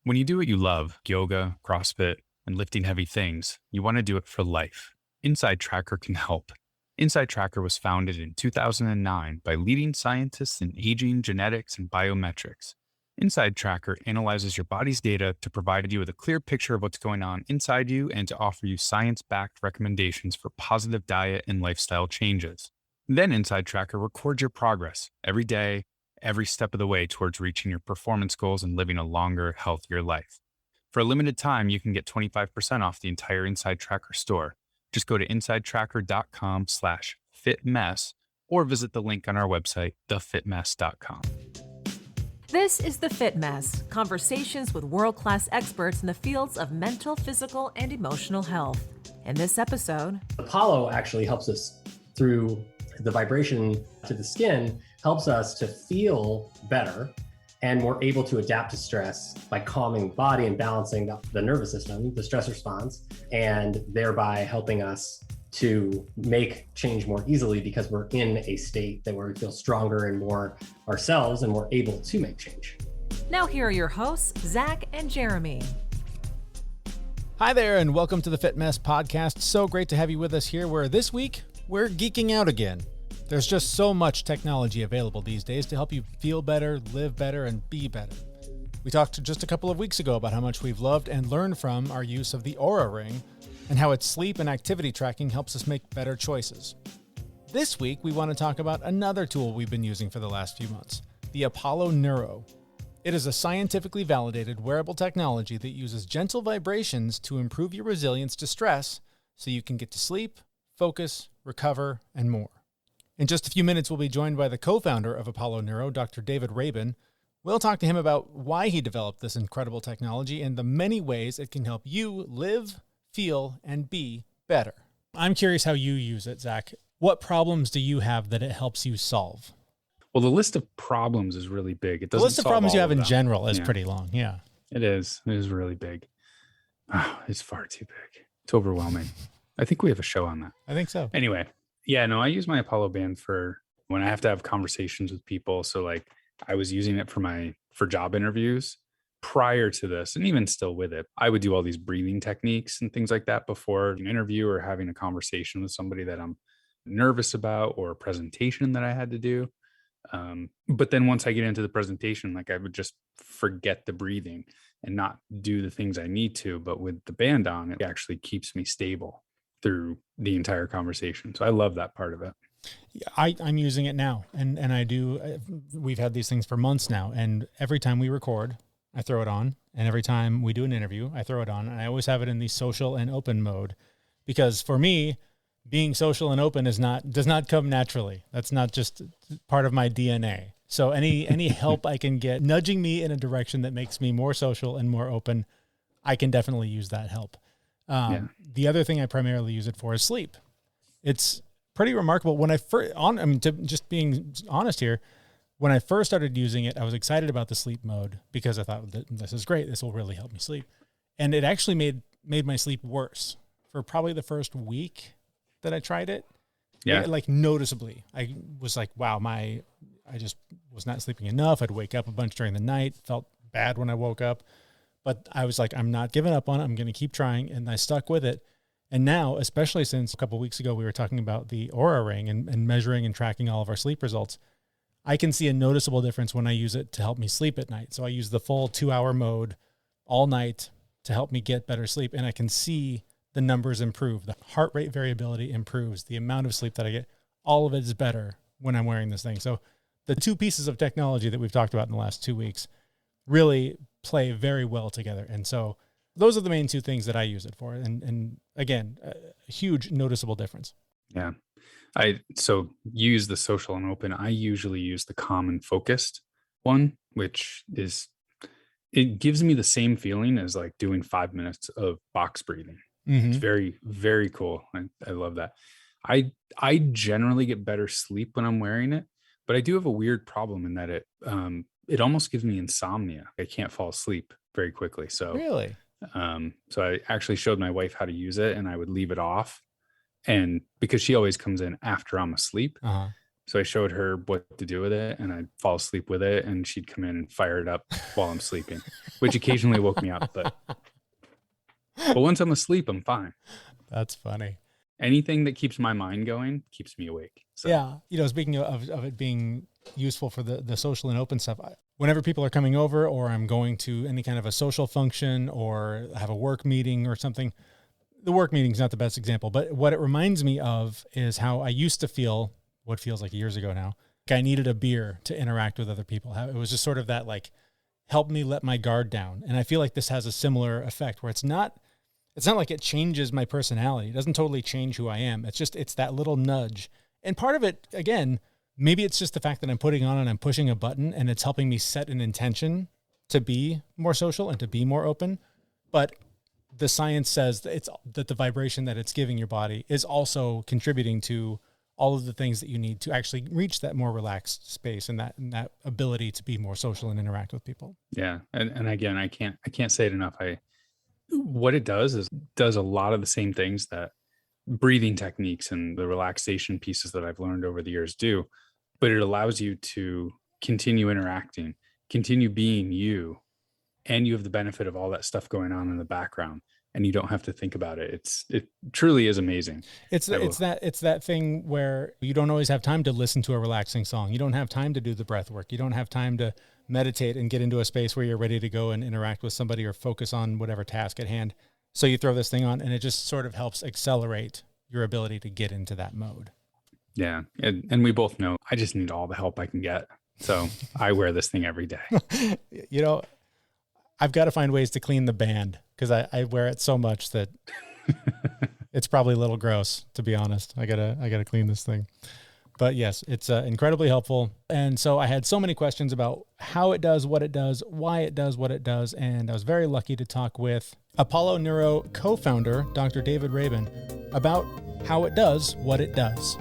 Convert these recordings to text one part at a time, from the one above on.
When you do what you love, yoga, CrossFit, and lifting heavy things, you want to do it for life. Inside Tracker can help. Inside Tracker was founded in 2009 by leading scientists in aging, genetics, and biometrics. Inside Tracker analyzes your body's data to provide you with a clear picture of what's going on inside you and to offer you science-backed recommendations for positive diet and lifestyle changes. Then Inside Tracker records your progress every day, every step of the way towards reaching your performance goals and living a longer, healthier life. For a limited time, you can get 25% off the entire Inside Tracker store. Just go to insidetracker.com/fitmess or visit the link on our website, thefitmess.com. This is The Fit Mess, conversations with world-class experts in the fields of mental, physical, and emotional health. In this episode, Apollo actually helps us through the vibration to the skin, helps us to feel better, and we're able to adapt to stress by calming the body and balancing the nervous system, the stress response, and thereby helping us to make change more easily because we're in a state that where we feel stronger and more ourselves and we're able to make change. now here are your hosts, Zach and Jeremy. Hi there, and welcome to the Fit Mess podcast. So great to have you with us here, where this week we're geeking out again. There's just so much technology available these days to help you feel better, live better, and be better. We talked just a couple of weeks ago about how much we've loved and learned from our use of the Oura Ring and how its sleep and activity tracking helps us make better choices. This week, we want to talk about another tool we've been using for the last few months, the Apollo Neuro. It is a scientifically validated wearable technology that uses gentle vibrations to improve your resilience to stress so you can get to sleep, focus, recover, and more. In just a few minutes, we'll be joined by the co-founder of Apollo Neuro, Dr. David Rabin. We'll talk to him about why he developed this incredible technology and the many ways it can help you live, feel, and be better. I'm curious how you use it, Zach. What problems do you have that it helps you solve? Well, the list of problems is really big. It The doesn't list of solve problems you all have of in them. general is Yeah. pretty long, yeah. It is. It is really big. Oh, it's far too big. It's overwhelming. I think we have a show on that. I think so. Anyway, yeah, no, I use my Apollo band for when I have to have conversations with people. So like I was using it for job interviews prior to this, and even still with it, I would do all these breathing techniques and things like that before an interview or having a conversation with somebody that I'm nervous about or a presentation that I had to do. But then once I get into the presentation, like I would just forget the breathing and not do the things I need to. But with the band on, it actually keeps me stable through the entire conversation. So I love that part of it. Yeah, I'm using it now, and I do. We've had these things for months now, and every time we record, I throw it on, and every time we do an interview, I throw it on, and I always have it in the social and open mode, because for me, being social and open does not come naturally. That's not just part of my DNA. So any help I can get nudging me in a direction that makes me more social and more open, I can definitely use that help. The other thing I primarily use it for is sleep. It's pretty remarkable. When just being honest here, when I first started using it, I was excited about the sleep mode because I thought, this is great. This will really help me sleep. And it actually made my sleep worse for probably the first week that I tried it. Yeah. Like noticeably. I was like, wow, I just was not sleeping enough. I'd wake up a bunch during the night, felt bad when I woke up. But I was like, I'm not giving up on it. I'm going to keep trying. And I stuck with it. And now, especially since a couple of weeks ago, we were talking about the Oura Ring and measuring and tracking all of our sleep results, I can see a noticeable difference when I use it to help me sleep at night. So I use the full 2-hour mode all night to help me get better sleep. And I can see the numbers improve. The heart rate variability improves. The amount of sleep that I get, all of it is better when I'm wearing this thing. So the two pieces of technology that we've talked about in the last 2 weeks really play very well together. And so those are the main two things that I use it for. And again, a huge noticeable difference. Yeah. So use the social and open. I usually use the calm and focused one, which it gives me the same feeling as like doing 5 minutes of box breathing. Mm-hmm. It's very, very cool. I love that. I generally get better sleep when I'm wearing it, but I do have a weird problem in that it almost gives me insomnia. I can't fall asleep very quickly. So Really? So I actually showed my wife how to use it, and I would leave it off, and because she always comes in after I'm asleep. Uh-huh. So I showed her what to do with it, and I'd fall asleep with it, and she'd come in and fire it up while I'm sleeping, which occasionally woke me up. But once I'm asleep, I'm fine. That's funny. Anything that keeps my mind going keeps me awake. So. Yeah. Speaking of it being useful for the social and open stuff, whenever people are coming over or I'm going to any kind of a social function or have a work meeting or something, the work meeting is not the best example, but what it reminds me of is how I used to feel, what feels like years ago now, like I needed a beer to interact with other people. How it was just sort of that, like, help me let my guard down. And I feel like this has a similar effect where it's not like it changes my personality. It doesn't totally change who I am. It's that little nudge. And part of it, again, maybe it's just the fact that I'm putting on and I'm pushing a button and it's helping me set an intention to be more social and to be more open. But the science says that the vibration that it's giving your body is also contributing to all of the things that you need to actually reach that more relaxed space and that ability to be more social and interact with people. Yeah. And again, I can't say it enough. What it does a lot of the same things that breathing techniques and the relaxation pieces that I've learned over the years do, but it allows you to continue interacting, continue being you, and you have the benefit of all that stuff going on in the background, and you don't have to think about it. It truly is amazing. It's that thing where you don't always have time to listen to a relaxing song. You don't have time to do the breath work. You don't have time to meditate and get into a space where you're ready to go and interact with somebody or focus on whatever task at hand. So you throw this thing on and it just sort of helps accelerate your ability to get into that mode. Yeah. And we both know I just need all the help I can get. So I wear this thing every day. I've got to find ways to clean the band because I wear it so much that it's probably a little gross, to be honest. I gotta clean this thing. But yes, it's incredibly helpful. And so I had so many questions about how it does what it does, why it does what it does. And I was very lucky to talk with Apollo Neuro co-founder, Dr. David Rabin, about how it does what it does.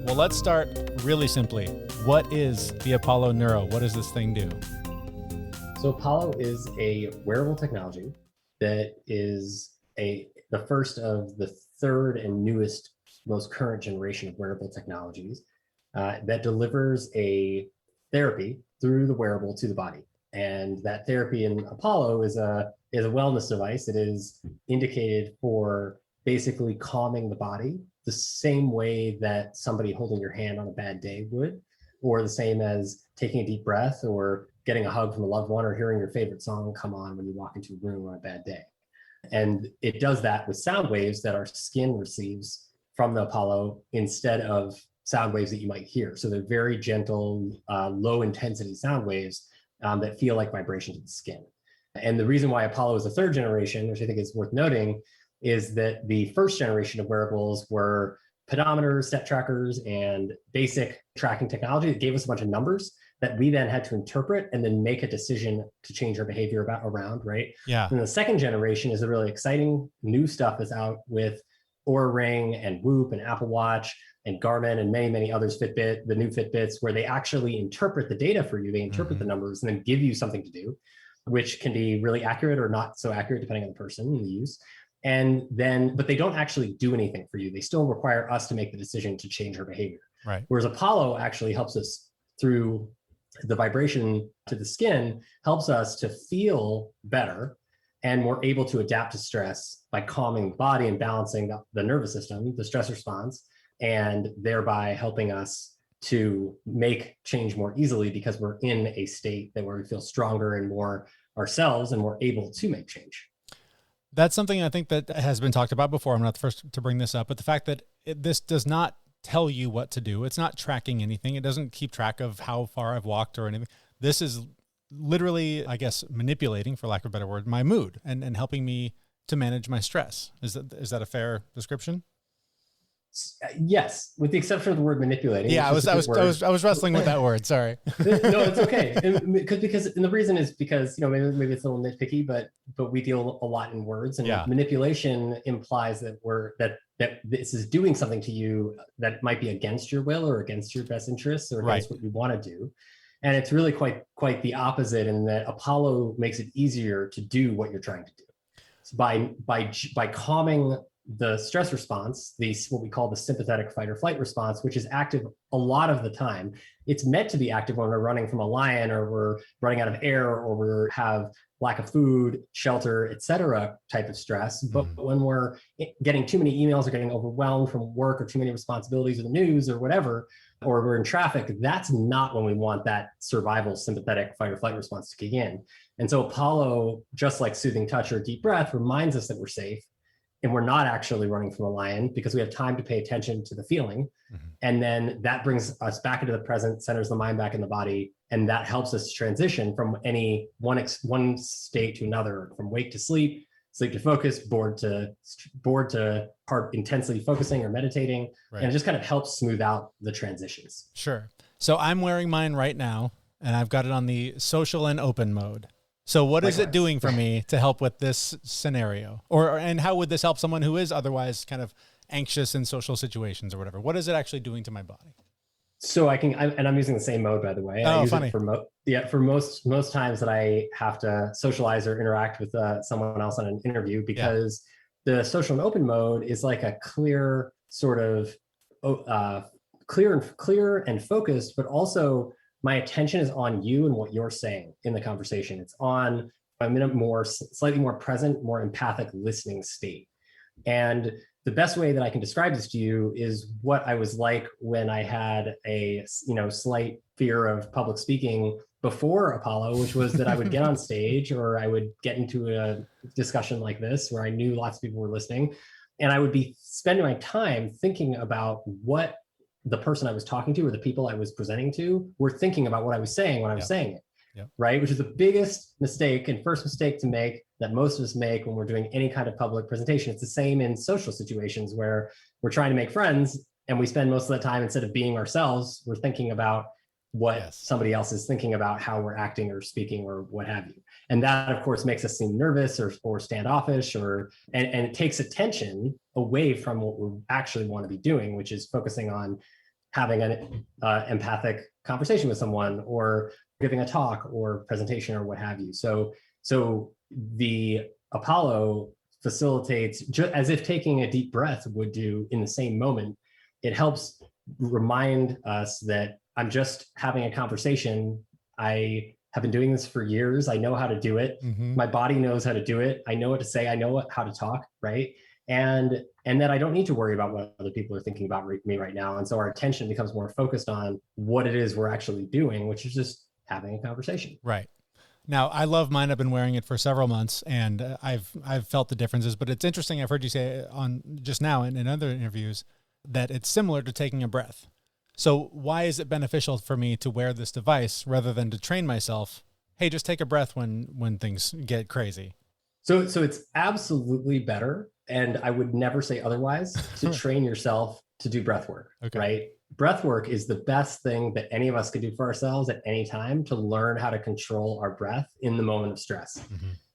Well, let's start really simply. What is the Apollo Neuro? What does this thing do? So Apollo is a wearable technology that is the first of the third and newest, most current generation of wearable technologies that delivers a therapy through the wearable to the body. And that therapy in Apollo is a wellness device. It is indicated for basically calming the body the same way that somebody holding your hand on a bad day would, or the same as taking a deep breath or getting a hug from a loved one or hearing your favorite song come on when you walk into a room on a bad day. And it does that with sound waves that our skin receives from the Apollo instead of sound waves that you might hear. So they're very gentle, low intensity sound waves that feel like vibration to the skin. And the reason why Apollo is the third generation, which I think is worth noting, is that the first generation of wearables were pedometers, step trackers, and basic tracking technology that gave us a bunch of numbers that we then had to interpret and then make a decision to change our behavior around, right? Yeah. And the second generation is the really exciting new stuff that's out with Oura Ring and Whoop and Apple Watch and Garmin and many, many others, Fitbit, the new Fitbits, where they actually interpret the data for you. They interpret the numbers and then give you something to do, which can be really accurate or not so accurate depending on the person and the use. And then, but they don't actually do anything for you. They still require us to make the decision to change our behavior. Right. Whereas Apollo actually helps us through the vibration to the skin, helps us to feel better, and we're able to adapt to stress by calming the body and balancing the nervous system, the stress response, and thereby helping us to make change more easily because we're in a state that where we feel stronger and more ourselves and we're able to make change. That's something I think that has been talked about before. I'm not the first to bring this up, but the fact that this does not tell you what to do. It's not tracking anything. It doesn't keep track of how far I've walked or anything. This is literally, I guess, manipulating, for lack of a better word, my mood and helping me to manage my stress. Is that a fair description? Yes, with the exception of the word manipulating. Yeah, I was wrestling with that word. Sorry. No, it's okay. And the reason is because, maybe it's a little nitpicky, but we deal a lot in words, and manipulation implies that this is doing something to you that might be against your will or against your best interests or against what you want to do. And it's really quite the opposite in that Apollo makes it easier to do what you're trying to do. So by calming the stress response, what we call the sympathetic fight or flight response, which is active a lot of the time. It's meant to be active when we're running from a lion, or we're running out of air, or we have lack of food, shelter, et cetera, type of stress. But when we're getting too many emails, or getting overwhelmed from work, or too many responsibilities, or the news, or whatever, or we're in traffic, that's not when we want that survival sympathetic fight or flight response to kick in. And so Apollo, just like soothing touch or deep breath, reminds us that we're safe and we're not actually running from a lion, because we have time to pay attention to the feeling. And then that brings us back into the present, centers the mind back in the body. And that helps us transition from any one state to another, from wake to sleep, sleep to focus, bored to intensely focusing or meditating. Right. And it just kind of helps smooth out the transitions. Sure. So I'm wearing mine right now, and I've got it on the social and open mode. So what is it doing for me to help with this scenario? And how would this help someone who is otherwise kind of anxious in social situations or whatever? What is it actually doing to my body? So I'm using the same mode, by the way. Oh, I use funny. it for most times that I have to socialize or interact with someone else on an interview, because the social and open mode is like a clear sort of clear and focused, but also my attention is on you and what you're saying in the conversation. I'm in a slightly more present, more empathic listening state. And the best way that I can describe this to you is what I was like when I had a slight fear of public speaking before Apollo, which was that I would get on stage, or I would get into a discussion like this where I knew lots of people were listening, and I would be spending my time thinking about what the person I was talking to, or the people I was presenting to, were thinking about what I was saying when I was saying it. Right? Which is the biggest mistake and first mistake to make, that most of us make when we're doing any kind of public presentation. It's the same in social situations where we're trying to make friends, and we spend most of the time, instead of being ourselves, we're thinking about what somebody else is thinking about, how we're acting or speaking or what have you. And that, of course, makes us seem nervous or standoffish, and it takes attention away from what we actually want to be doing, which is focusing on having an empathic conversation with someone, or giving a talk or presentation or what have you. So the Apollo facilitates, just as if taking a deep breath would do in the same moment. It helps remind us that I'm just having a conversation. I have been doing this for years. I know how to do it. My body knows how to do it. I know what to say. I know how to talk, right? And that I don't need to worry about what other people are thinking about me right now. And so our attention becomes more focused on what it is we're actually doing, which is just having a conversation. Right. Now, I love mine. I've been wearing it for several months, and I've felt the differences. But it's interesting. I've heard you say on just now in other interviews that it's similar to taking a breath. So why is it beneficial for me to wear this device rather than to train myself? Hey, just take a breath when things get crazy. So it's absolutely better, and I would never say otherwise, to train yourself to do breath work. Right? Breath work is the best thing that any of us can do for ourselves at any time, to learn how to control our breath in the moment of stress.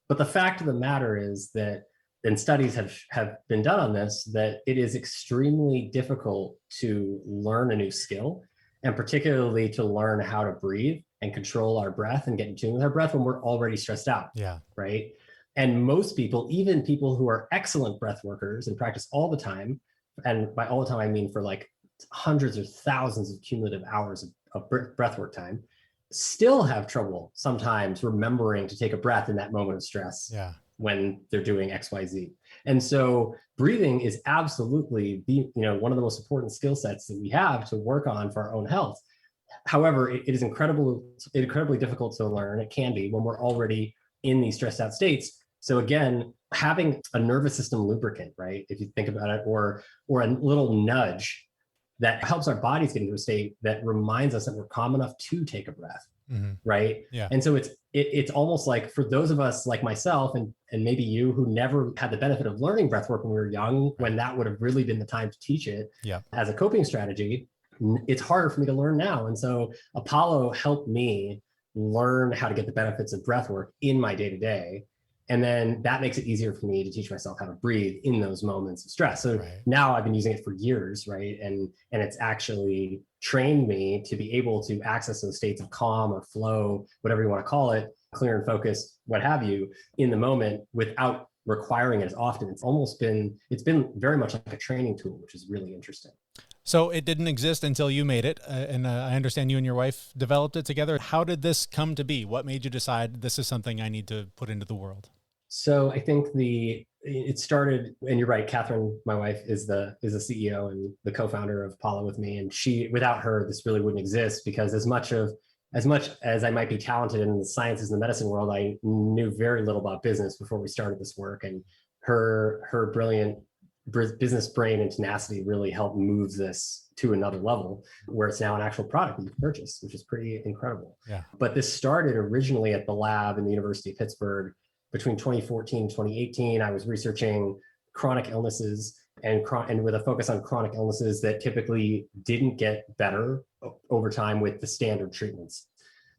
But the fact of the matter is that, and studies have been done on this, that it is extremely difficult to learn a new skill, and particularly to learn how to breathe and control our breath and get in tune with our breath when we're already stressed out. Right? And most people, even people who are excellent breath workers and practice all the time, and by all the time I mean for like hundreds or thousands of cumulative hours of breathwork time, still have trouble sometimes remembering to take a breath in that moment of stress when they're doing XYZ. And so breathing is absolutely one of the most important skill sets that we have to work on for our own health. However, it is incredibly difficult to learn. It can be when we're already in these stressed out states. So again, having a nervous system lubricant, right? If you think about it, or a little nudge that helps our bodies get into a state that reminds us that we're calm enough to take a breath, right? And so it's almost like, for those of us like myself and maybe you, who never had the benefit of learning breath work when we were young, when that would have really been the time to teach it as a coping strategy, it's harder for me to learn now. And so Apollo helped me learn how to get the benefits of breath work in my day-to-day. And then that makes it easier for me to teach myself how to breathe in those moments of stress. So now I've been using it for years, right? And it's actually trained me to be able to access those states of calm or flow, whatever you want to call it, clear and focused, what have you, in the moment, without requiring it as often. It's been very much like a training tool, which is really interesting. So it didn't exist until you made it. And I understand you and your wife developed it together. How did this come to be? What made you decide this is something I need to put into the world? So I think it started, and you're right, Catherine, my wife, is the CEO and the co-founder of Apollo with me. And without her, this really wouldn't exist, because as much as I might be talented in the sciences and the medicine world, I knew very little about business before we started this work. And her brilliant business brain and tenacity really helped move this to another level, where it's now an actual product that you can purchase, which is pretty incredible. Yeah. But this started originally at the lab in the University of Pittsburgh. Between 2014 and 2018, I was researching chronic illnesses and with a focus on chronic illnesses that typically didn't get better over time with the standard treatments.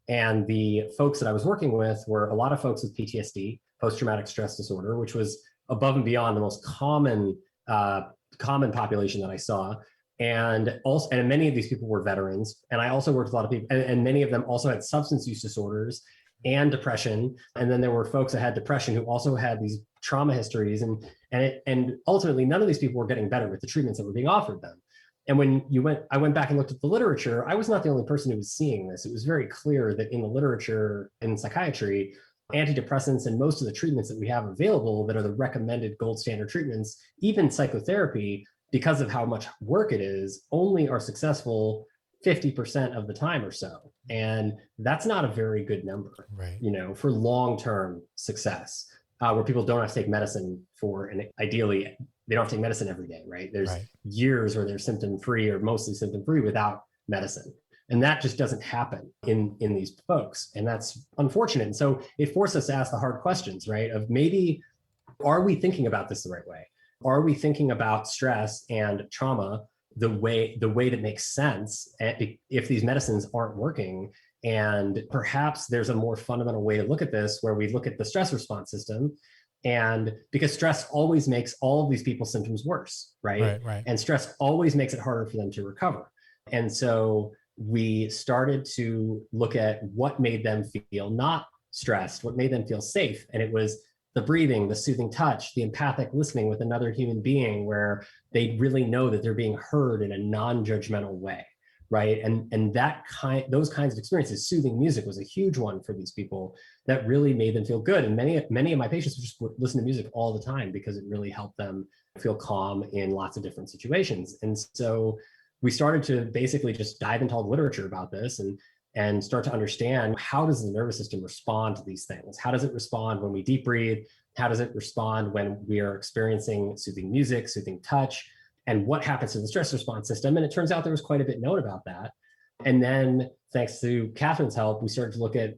And the folks that I was working with were a lot of folks with PTSD, post-traumatic stress disorder, which was above and beyond the most common population that I saw. And many of these people were veterans. And I also worked with a lot of people, and many of them also had substance use disorders and depression. And then there were folks that had depression who also had these trauma histories. And ultimately, none of these people were getting better with the treatments that were being offered them. And I went back and looked at the literature, I was not the only person who was seeing this. It was very clear that in the literature in psychiatry, antidepressants and most of the treatments that we have available that are the recommended gold standard treatments, even psychotherapy, because of how much work it is, only are successful 50% of the time or so. And that's not a very good number, right? For long-term success, where people don't have to take medicine and ideally they don't have to take medicine every day, right? There's years where they're symptom-free or mostly symptom-free without medicine. And that just doesn't happen in these folks. And that's unfortunate. And so it forced us to ask the hard questions, right? Of maybe, are we thinking about this the right way? Are we thinking about stress and trauma the way that makes sense if these medicines aren't working? And perhaps there's a more fundamental way to look at this, where we look at the stress response system. And because stress always makes all of these people's symptoms worse, right? Right. And stress always makes it harder for them to recover. And so we started to look at what made them feel not stressed, what made them feel safe. And it was the breathing, the soothing touch, the empathic listening with another human being, where they really know that they're being heard in a non-judgmental way, right? And those kinds of experiences. Soothing music was a huge one for these people that really made them feel good. And many of my patients just would listen to music all the time because it really helped them feel calm in lots of different situations. And so we started to basically just dive into all the literature about this and start to understand, how does the nervous system respond to these things? How does it respond when we deep breathe? How does it respond when we are experiencing soothing music, soothing touch? And what happens to the stress response system? And it turns out there was quite a bit known about that. And then thanks to Catherine's help, we started to look at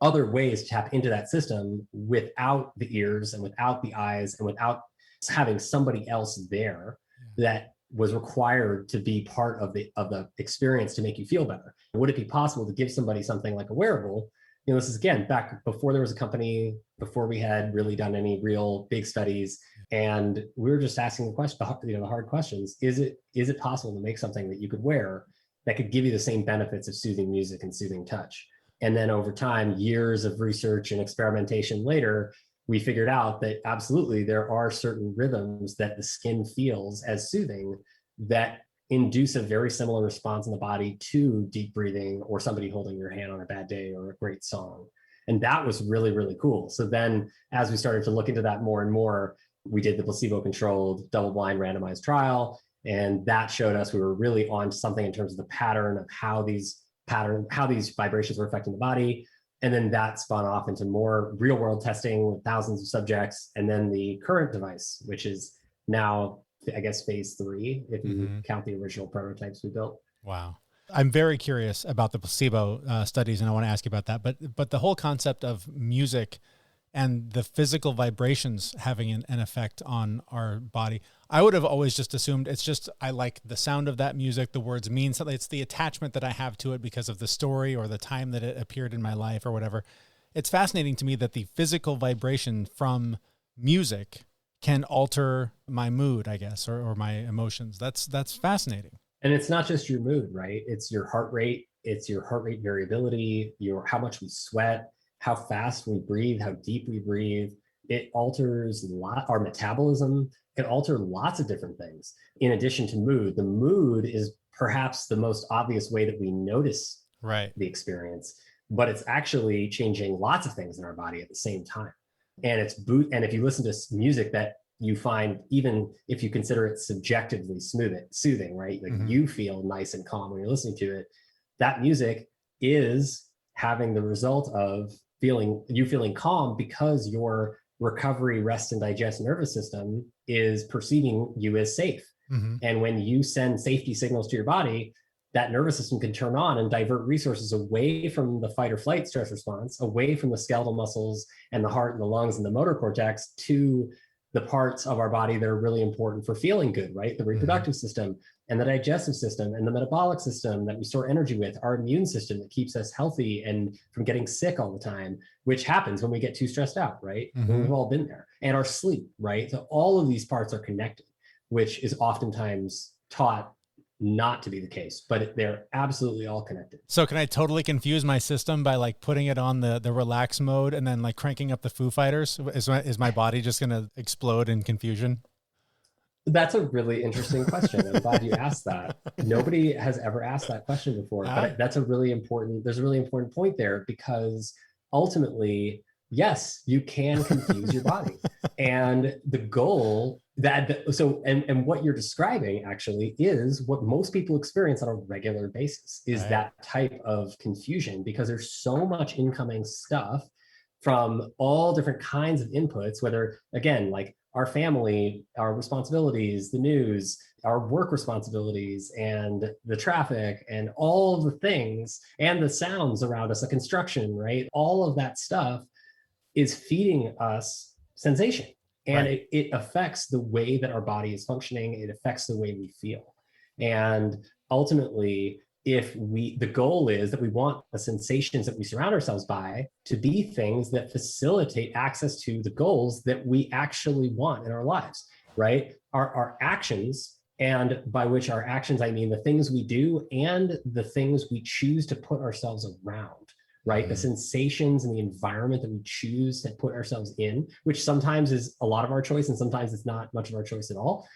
other ways to tap into that system without the ears and without the eyes and without having somebody else there that was required to be part of the experience to make you feel better. Would it be possible to give somebody something like a wearable? This is again back before there was a company, before we had really done any real big studies, and we were just asking the hard questions. Is it possible to make something that you could wear that could give you the same benefits of soothing music and soothing touch? And then over time, years of research and experimentation later, we figured out that absolutely there are certain rhythms that the skin feels as soothing that induce a very similar response in the body to deep breathing or somebody holding your hand on a bad day or a great song. And that was really, really cool. So then as we started to look into that more and more, we did the placebo-controlled double-blind randomized trial. And that showed us we were really on to something in terms of the pattern of how these vibrations were affecting the body. And then that spun off into more real world testing with thousands of subjects. And then the current device, which is now, I guess, phase 3, if you count the original prototypes we built. Wow. I'm very curious about the placebo studies, and I want to ask you about that. But the whole concept of music and the physical vibrations having an effect on our body, I would have always just assumed it's just, I like the sound of that music, the words mean something. It's the attachment that I have to it because of the story or the time that it appeared in my life or whatever. It's fascinating to me that the physical vibration from music can alter my mood, I guess, or my emotions. That's fascinating. And it's not just your mood, right? It's your heart rate. It's your heart rate variability, how much we sweat, how fast we breathe, how deep we breathe. It alters our metabolism, can alter lots of different things. In addition to mood, the mood is perhaps the most obvious way that we notice the experience, but it's actually changing lots of things in our body at the same time. And and if you listen to music that you find, even if you consider it subjectively soothing, right? Like you feel nice and calm when you're listening to it, that music is having the result of feeling calm because your recovery, rest, and digest nervous system is perceiving you as safe. And when you send safety signals to your body, that nervous system can turn on and divert resources away from the fight or flight stress response, away from the skeletal muscles and the heart and the lungs and the motor cortex, to the parts of our body that are really important for feeling good, right? The reproductive system and the digestive system and the metabolic system that we store energy with, our immune system that keeps us healthy and from getting sick all the time, which happens when we get too stressed out, right? We've all been there. And our sleep, right? So all of these parts are connected, which is oftentimes taught not to be the case, but they're absolutely all connected. So can I totally confuse my system by like putting it on the relax mode and then like cranking up the Foo Fighters? Is my body just going to explode in confusion? That's a really interesting question. I'm glad you asked that. Nobody has ever asked that question before, but there's a really important point there, because ultimately, yes, you can confuse your body. And the goal and what you're describing actually is what most people experience on a regular basis, is that type of confusion, because there's so much incoming stuff from all different kinds of inputs, whether, again, like our family, our responsibilities, the news, our work responsibilities, and the traffic, and all of the things, and the sounds around us, the construction, right? All of that stuff is feeding us sensation. And it affects the way that our body is functioning. It affects the way we feel. And ultimately, the goal is that we want the sensations that we surround ourselves by to be things that facilitate access to the goals that we actually want in our lives, right? Our actions, and by which our actions, I mean the things we do and the things we choose to put ourselves around, right? The sensations and the environment that we choose to put ourselves in, which sometimes is a lot of our choice and sometimes it's not much of our choice at all.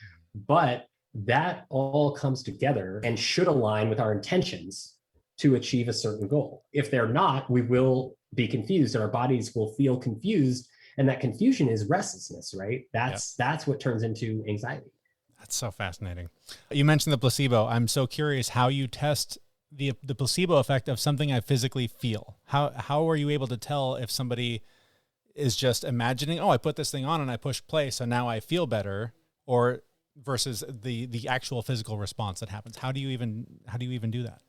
But that all comes together and should align with our intentions to achieve a certain goal. If they're not, we will be confused and our bodies will feel confused. And that confusion is restlessness, right? That's what turns into anxiety. That's so fascinating. You mentioned the placebo. I'm so curious how you test the placebo effect of something I physically feel. How are you able to tell if somebody is just imagining, oh, I put this thing on and I push play, so now I feel better, or versus the actual physical response that happens? How do you even do that?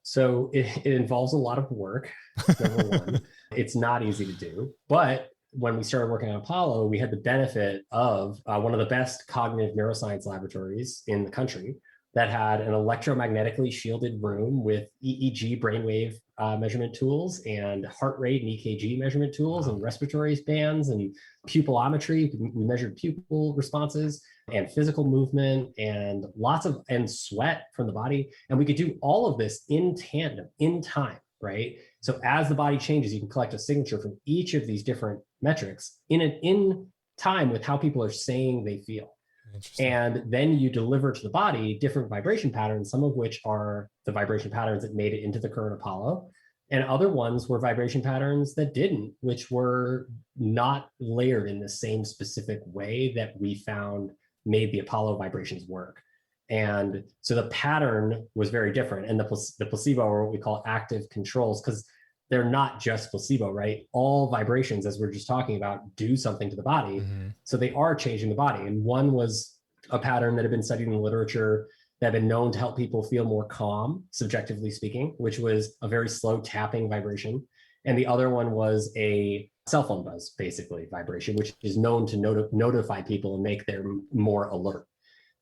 So it involves a lot of work. Number one, it's not easy to do, but when we started working on Apollo, we had the benefit of one of the best cognitive neuroscience laboratories in the country that had an electromagnetically shielded room with EEG brainwave measurement tools and heart rate and EKG measurement tools and respiratory bands and pupillometry. We measured pupil responses and physical movement and and sweat from the body. And we could do all of this in tandem, in time, right? So as the body changes, you can collect a signature from each of these different metrics in time with how people are saying they feel. And then you deliver to the body different vibration patterns, some of which are the vibration patterns that made it into the current Apollo. And other ones were vibration patterns that didn't, which were not layered in the same specific way that we found made the Apollo vibrations work. And so the pattern was very different. And the placebo are what we call active controls, because they're not just placebo, right? All vibrations, as we're just talking about, do something to the body. So they are changing the body. And one was a pattern that had been studied in the literature that had been known to help people feel more calm, subjectively speaking, which was a very slow tapping vibration. And the other one was a cell phone buzz, basically, vibration, which is known to notify people and make them more alert.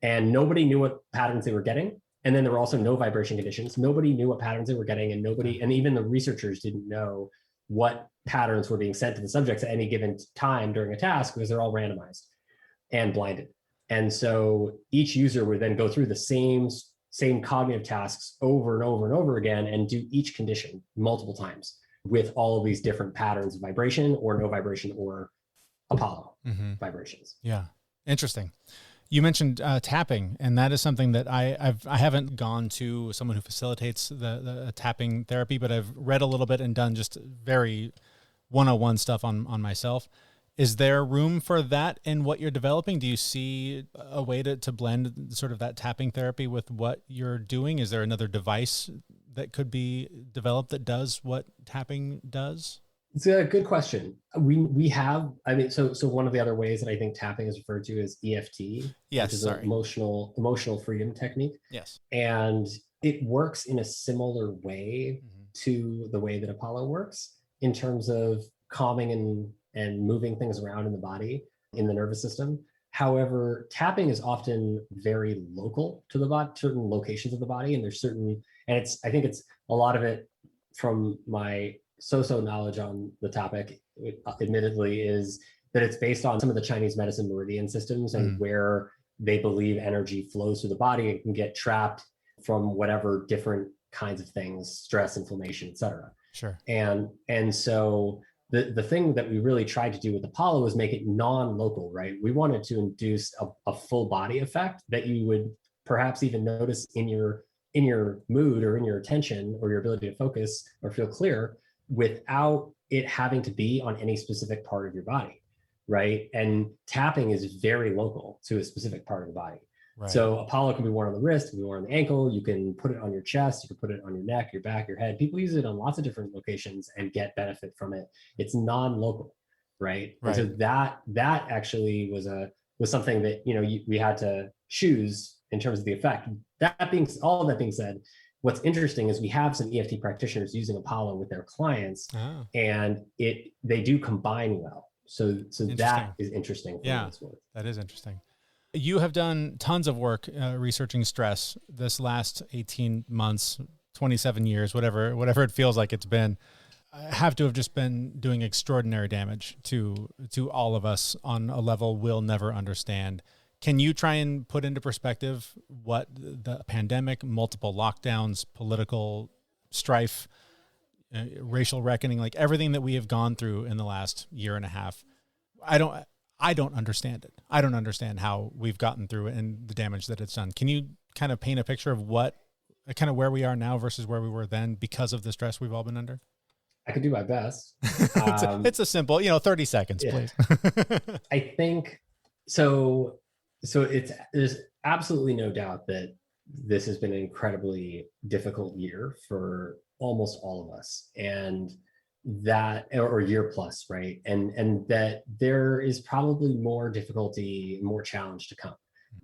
And nobody knew what patterns they were getting. And then there were also no vibration conditions. Nobody knew what patterns they were getting, and even the researchers didn't know what patterns were being sent to the subjects at any given time during a task, because they're all randomized and blinded. And so each user would then go through the same cognitive tasks over and over and over again and do each condition multiple times with all of these different patterns of vibration or no vibration or Apollo Mm-hmm. vibrations. Yeah. Interesting. You mentioned tapping, and that is something that I haven't gone to someone who facilitates the tapping therapy, but I've read a little bit and done just very 101 stuff on myself. Is there room for that in what you're developing? Do you see a way to blend sort of that tapping therapy with what you're doing? Is there another device that could be developed that does what tapping does? It's a good question. We have, I mean, so one of the other ways that I think tapping is referred to is EFT, Yes, which is sorry. an emotional freedom technique. Yes. And it works in a similar way Mm-hmm. to the way that Apollo works in terms of calming and moving things around in the body, in the nervous system. However, tapping is often very local to the body, certain locations of the body, and I think it's a lot of it from my so knowledge on the topic, admittedly, is that it's based on some of the Chinese medicine meridian systems and where they believe energy flows through the body and can get trapped from whatever different kinds of things, stress, inflammation, et cetera. Sure. And so the thing that we really tried to do with Apollo was make it non-local, right? We wanted to induce a full body effect that you would perhaps even notice in your mood or in your attention or your ability to focus or feel clear, without it having to be on any specific part of your body, right? And tapping is very local to a specific part of the body. Right. So Apollo can be worn on the wrist, can be worn on the ankle, you can put it on your chest, you can put it on your neck, your back, your head. People use it on lots of different locations and get benefit from it. It's non-local, right? And so that actually was something that, we had to choose in terms of the effect. All of that being said, what's interesting is we have some EFT practitioners using Apollo with their clients, and they do combine well. So that is interesting. Yeah, that is interesting. You have done tons of work researching stress this last 18 months, 27 years, whatever it feels like it's been. Have to have just been doing extraordinary damage to all of us on a level we'll never understand. Can you try and put into perspective what the pandemic, multiple lockdowns, political strife, racial reckoning, like everything that we have gone through in the last year and a half? I don't understand it. I don't understand how we've gotten through it and the damage that it's done. Can you kind of paint a picture of where we are now versus where we were then because of the stress we've all been under? I could do my best. It's a simple, 30 seconds, please. I think so. There's absolutely no doubt that this has been an incredibly difficult year for almost all of us, and that, or year plus, right? And that there is probably more difficulty, more challenge to come.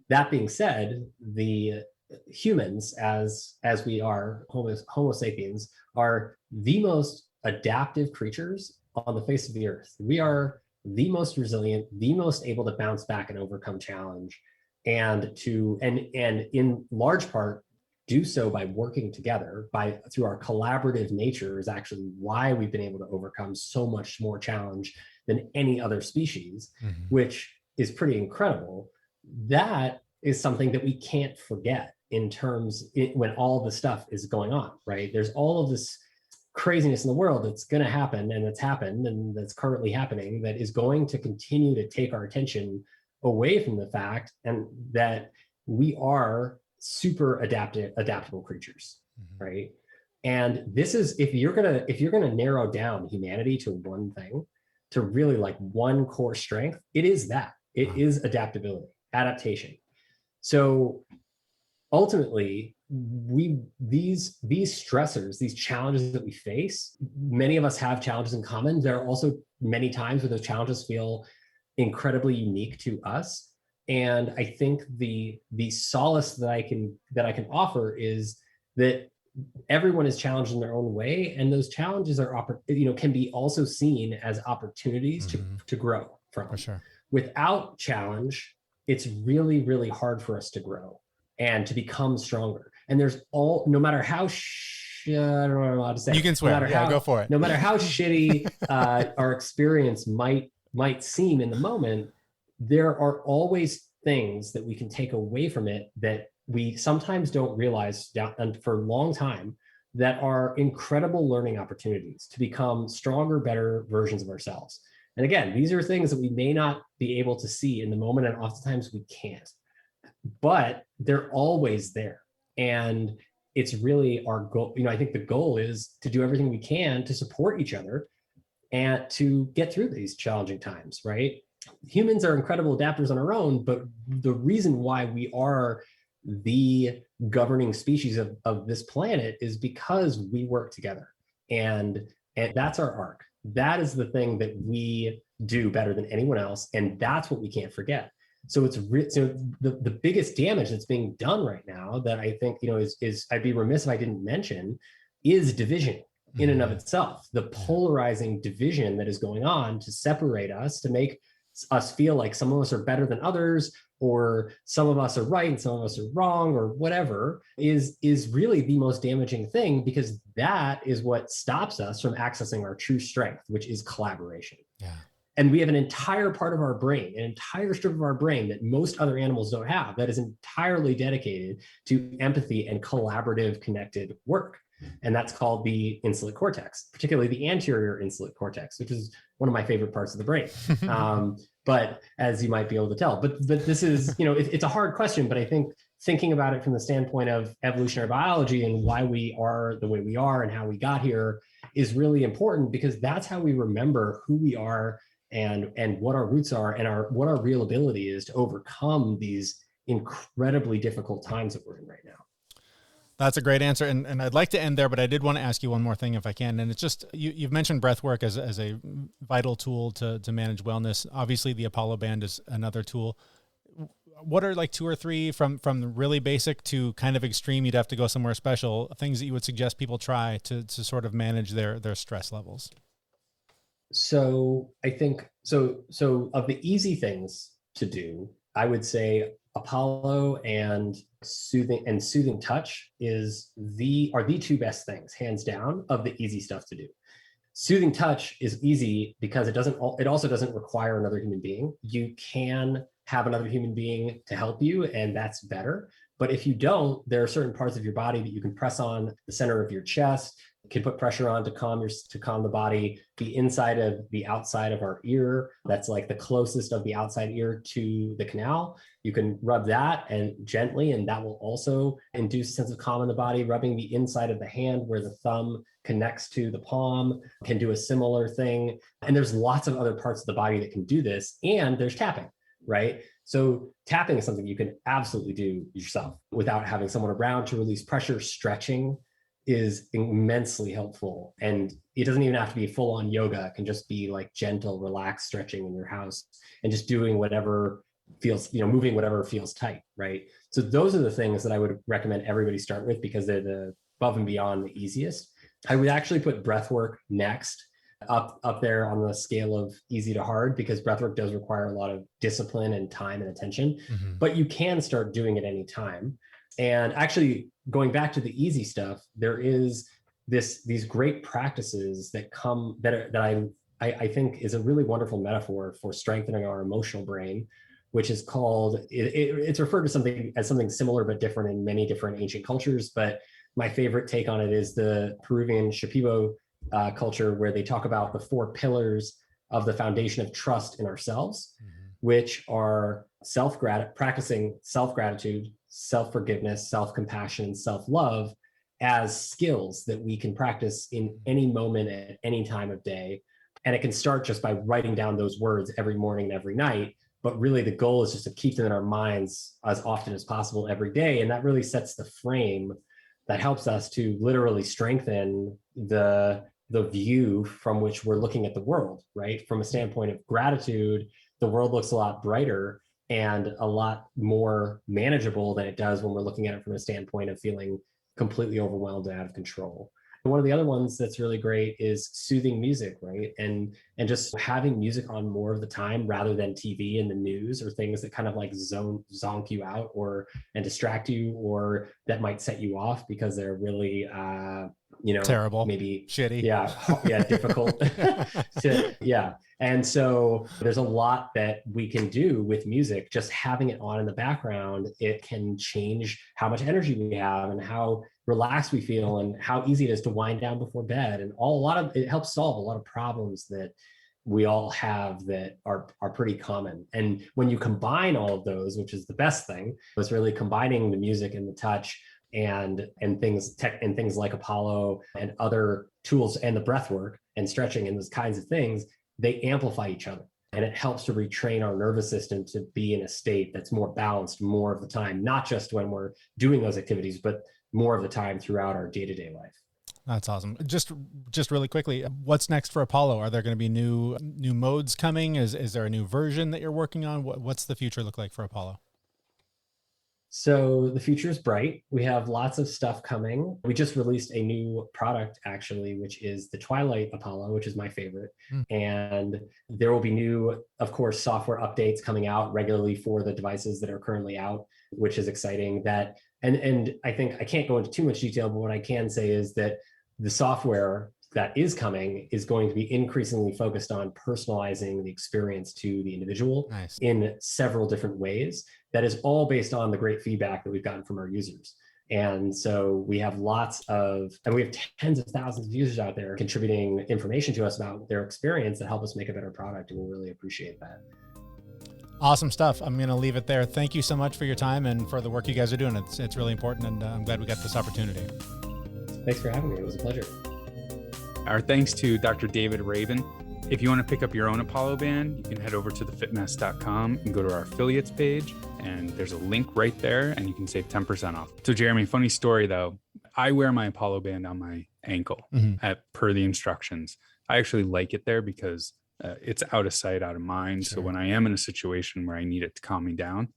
That being said, the humans, as we are, Homo sapiens, are the most adaptive creatures on the face of the earth. We are the most resilient, the most able to bounce back and overcome challenge, and in large part do so by working together, through our collaborative nature is actually why we've been able to overcome so much more challenge than any other species, which is pretty incredible. That is something that we can't forget when all the stuff is going on, right? There's all of this craziness in the world that's going to happen, and that's happened, and that's currently happening, that is going to continue to take our attention away from the fact and that we are super adaptable creatures, right? And this is, if you're gonna narrow down humanity to one thing, to really like one core strength, it is adaptability, adaptation. So ultimately, these stressors, these challenges that we face, many of us have challenges in common. There are also many times where those challenges feel incredibly unique to us. And I think the solace that I can offer is that everyone is challenged in their own way, and those challenges can be also seen as opportunities to grow from. For sure. Without challenge, it's really, really hard for us to grow and to become stronger. And no matter how I don't know how to say. You can swear. Go for it. No matter how shitty our experience might seem in the moment, there are always things that we can take away from it that we sometimes don't realize for a long time, that are incredible learning opportunities to become stronger, better versions of ourselves. And again, these are things that we may not be able to see in the moment, and oftentimes we can't, but they're always there. And it's really our goal. I think the goal is to do everything we can to support each other and to get through these challenging times, right? Humans are incredible adapters on our own, but the reason why we are the governing species of this planet is because we work together. And that's our arc. That is the thing that we do better than anyone else. And that's what we can't forget. So the biggest damage that's being done right now that I think, is I'd be remiss if I didn't mention, is division in and of itself. The polarizing division that is going on to separate us, to make us feel like some of us are better than others, or some of us are right and some of us are wrong, or whatever, is really the most damaging thing, because that is what stops us from accessing our true strength, which is collaboration. Yeah. And we have an entire part of our brain, an entire strip of our brain that most other animals don't have, that is entirely dedicated to empathy and collaborative connected work. And that's called the insular cortex, particularly the anterior insular cortex, which is one of my favorite parts of the brain. But as you might be able to tell, but this is, it's a hard question, but I think thinking about it from the standpoint of evolutionary biology and why we are the way we are and how we got here is really important, because that's how we remember who we are and what our roots are and what our real ability is to overcome these incredibly difficult times that we're in right now. That's a great answer. And I'd like to end there, but I did want to ask you one more thing if I can. And it's just, you've mentioned breath work as a vital tool to manage wellness. Obviously the Apollo band is another tool. What are like 2 or 3 from really basic to kind of extreme, you'd have to go somewhere special, things that you would suggest people try to sort of manage their stress levels? So I think, so of the easy things to do, I would say Apollo and soothing touch are the 2 best things, hands down, of the easy stuff to do. Soothing touch is easy because it also doesn't require another human being. You can have another human being to help you, and that's better. But if you don't, there are certain parts of your body that you can press on the center of your chest, can put pressure on to calm the body, the inside of the outside of our ear. That's like the closest of the outside ear to the canal. You can rub that and gently, and that will also induce a sense of calm in the body. Rubbing the inside of the hand where the thumb connects to the palm can do a similar thing. And there's lots of other parts of the body that can do this. And there's tapping, right? So tapping is something you can absolutely do yourself without having someone around to release pressure. Stretching is immensely helpful. And it doesn't even have to be full on yoga. It can just be like gentle, relaxed stretching in your house and just doing whatever feels, moving whatever feels tight, right? So those are the things that I would recommend everybody start with, because they're the above and beyond the easiest. I would actually put breath work next, up there on the scale of easy to hard, because breathwork does require a lot of discipline and time and attention, but you can start doing it any time. And actually, going back to the easy stuff, there is these great practices that I think is a really wonderful metaphor for strengthening our emotional brain, which is called, it's referred to something similar but different in many different ancient cultures. But my favorite take on it is the Peruvian Shipibo culture, where they talk about the 4 pillars of the foundation of trust in ourselves, which are practicing self-gratitude, self-forgiveness, self-compassion, self-love as skills that we can practice in any moment at any time of day. And it can start just by writing down those words every morning and every night. But really the goal is just to keep them in our minds as often as possible every day. And that really sets the frame that helps us to literally strengthen the view from which we're looking at the world, right? From a standpoint of gratitude, the world looks a lot brighter and a lot more manageable than it does when we're looking at it from a standpoint of feeling completely overwhelmed and out of control. And one of the other ones that's really great is soothing music, right? And just having music on more of the time rather than TV and the news or things that kind of like zonk you out and distract you, or that might set you off because they're really terrible, maybe shitty. Yeah, difficult. Yeah. And so there's a lot that we can do with music. Just having it on in the background, it can change how much energy we have and how relaxed we feel and how easy it is to wind down before bed. And it helps solve a lot of problems that we all have that are pretty common. And when you combine all of those, which is the best thing, was really combining the music and the touch and things like Apollo and other tools and the breath work and stretching and those kinds of things, they amplify each other. And it helps to retrain our nervous system to be in a state that's more balanced more of the time, not just when we're doing those activities, but more of the time throughout our day-to-day life. That's awesome. Just really quickly, what's next for Apollo? Are there going to be new modes coming? Is there a new version that you're working on? What's the future look like for Apollo? So the future is bright. We have lots of stuff coming. We just released a new product, actually, which is the Twilight Apollo, which is my favorite. And there will be new, of course, software updates coming out regularly for the devices that are currently out, which is exciting. And I think I can't go into too much detail, but what I can say is that the software that is coming is going to be increasingly focused on personalizing the experience to the individual in several different ways. That is all based on the great feedback that we've gotten from our users. And so we have we have tens of thousands of users out there contributing information to us about their experience that help us make a better product. And we really appreciate that. Awesome stuff. I'm going to leave it there. Thank you so much for your time and for the work you guys are doing. It's really important. And I'm glad we got this opportunity. Thanks for having me. It was a pleasure. Our thanks to Dr. David Rabin. If you want to pick up your own Apollo band, you can head over to thefitmess.com and go to our affiliates page, and there's a link right there, and you can save 10% off. So Jeremy, funny story though, I wear my Apollo band on my ankle per the instructions. I actually like it there because it's out of sight, out of mind. Sure. So when I am in a situation where I need it to calm me down,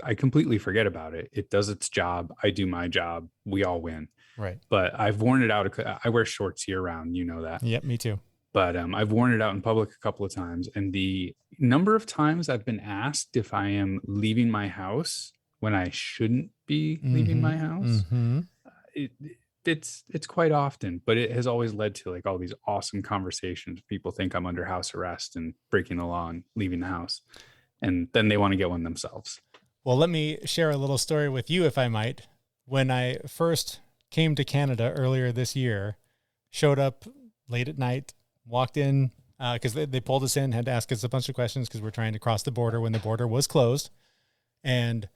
I completely forget about it. It does its job. I do my job. We all win. Right. But I've worn it out. I wear shorts year round. You know that. Yep, me too. But I've worn it out in public a couple of times. And the number of times I've been asked if I am leaving my house when I shouldn't be leaving my house, it's quite often. But it has always led to like all these awesome conversations. People think I'm under house arrest and breaking the law and leaving the house. And then they want to get one themselves. Well, let me share a little story with you, if I might. When I first came to Canada earlier this year, showed up late at night, walked in because they pulled us in, had to ask us a bunch of questions because we're trying to cross the border when the border was closed. And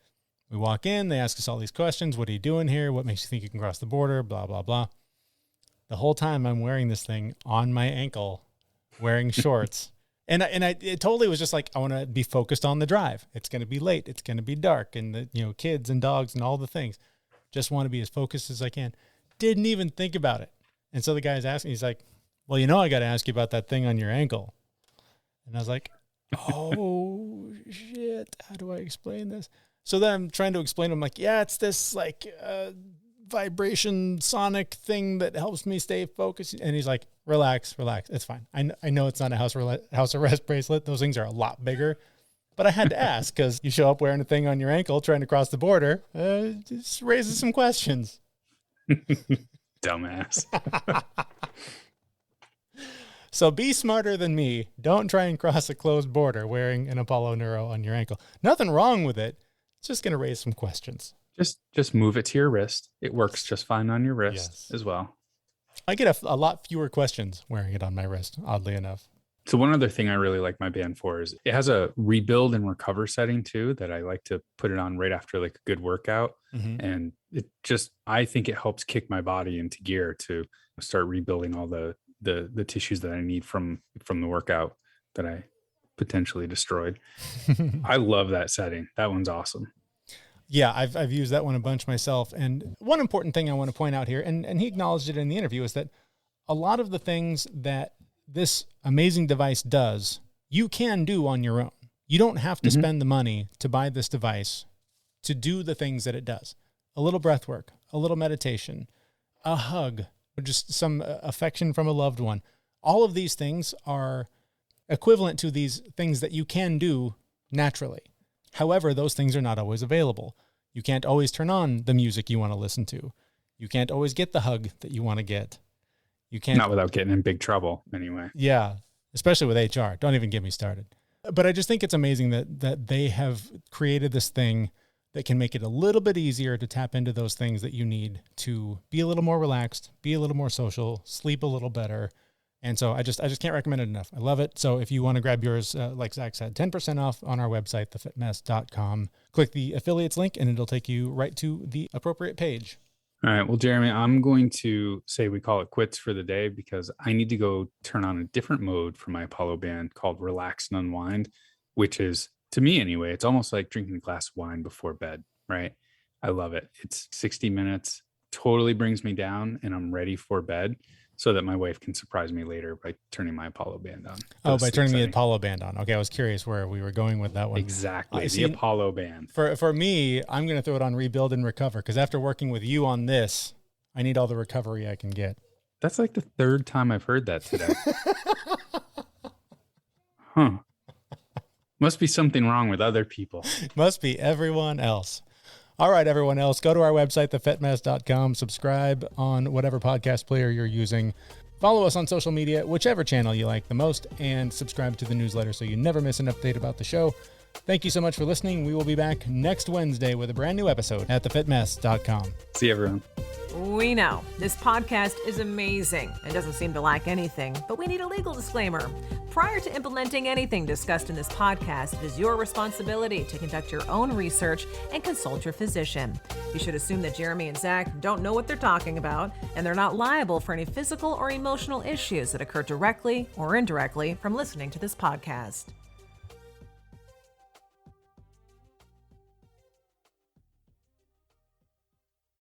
we walk in, they ask us all these questions. What are you doing here? What makes you think you can cross the border? Blah, blah, blah. The whole time I'm wearing this thing on my ankle, wearing shorts. And it totally was just like, I want to be focused on the drive. It's going to be late. It's going to be dark and the, kids and dogs and all the things. Just want to be as focused as I can. Didn't even think about it. And so the guy's asking, he's like, well, I got to ask you about that thing on your ankle. And I was like, oh shit. How do I explain this? So then I'm trying to explain to him like, yeah, it's this like vibration sonic thing that helps me stay focused. And he's like, relax. It's fine. I know it's not a house arrest bracelet. Those things are a lot bigger, but I had to ask because you show up wearing a thing on your ankle, trying to cross the border. Just raises some questions. Dumbass. So be smarter than me. Don't try and cross a closed border wearing an Apollo Neuro on your ankle. Nothing wrong with it. It's just going to raise some questions. Just move it to your wrist. It works just fine on your wrist as well. I get a lot fewer questions wearing it on my wrist, oddly enough. So one other thing I really like my band for is it has a rebuild and recover setting too, that I like to put it on right after like a good workout. And I think it helps kick my body into gear to start rebuilding all the tissues that I need from the workout that I potentially destroyed. I love that setting. That one's awesome. Yeah, I've used that one a bunch myself. And one important thing I want to point out here, and he acknowledged it in the interview, is that a lot of the things that this amazing device does, you can do on your own. You don't have to spend the money to buy this device to do the things that it does. A little breath work, a little meditation, a hug, or just some affection from a loved one. All of these things are equivalent to these things that you can do naturally. However, those things are not always available. You can't always turn on the music you want to listen to. You can't always get the hug that you want to get. You can't. Not without getting in big trouble anyway. Yeah, especially with HR. Don't even get me started. But I just think it's amazing that they have created this thing that can make it a little bit easier to tap into those things that you need to be a little more relaxed, be a little more social, sleep a little better, And so I just can't recommend it enough. I love it. So if you want to grab yours, like Zach said, 10% off on our website, thefitmess.com. Click the affiliates link and it'll take you right to the appropriate page. All right. Well, Jeremy, I'm going to say we call it quits for the day because I need to go turn on a different mode for my Apollo band called Relax and Unwind, which is, to me anyway, it's almost like drinking a glass of wine before bed, right? I love it. It's 60 minutes, totally brings me down, and I'm ready for bed so that my wife can surprise me later by turning my Apollo band on. Oh, by turning the Apollo band on. Okay, I was curious where we were going with that one. Exactly, the Apollo band. For me, I'm going to throw it on Rebuild and Recover because after working with you on this, I need all the recovery I can get. That's like the third time I've heard that today. Huh. Must be something wrong with other people. Must be everyone else. All right, everyone else, go to our website, thefitmess.com, subscribe on whatever podcast player you're using. Follow us on social media, whichever channel you like the most, and subscribe to the newsletter so you never miss an update about the show. Thank you so much for listening. We will be back next Wednesday with a brand new episode at thefitmess.com. See you, everyone. We know this podcast is amazing and doesn't seem to lack anything, but we need a legal disclaimer. Prior to implementing anything discussed in this podcast, it is your responsibility to conduct your own research and consult your physician. You should assume that Jeremy and Zach don't know what they're talking about, and they're not liable for any physical or emotional issues that occur directly or indirectly from listening to this podcast.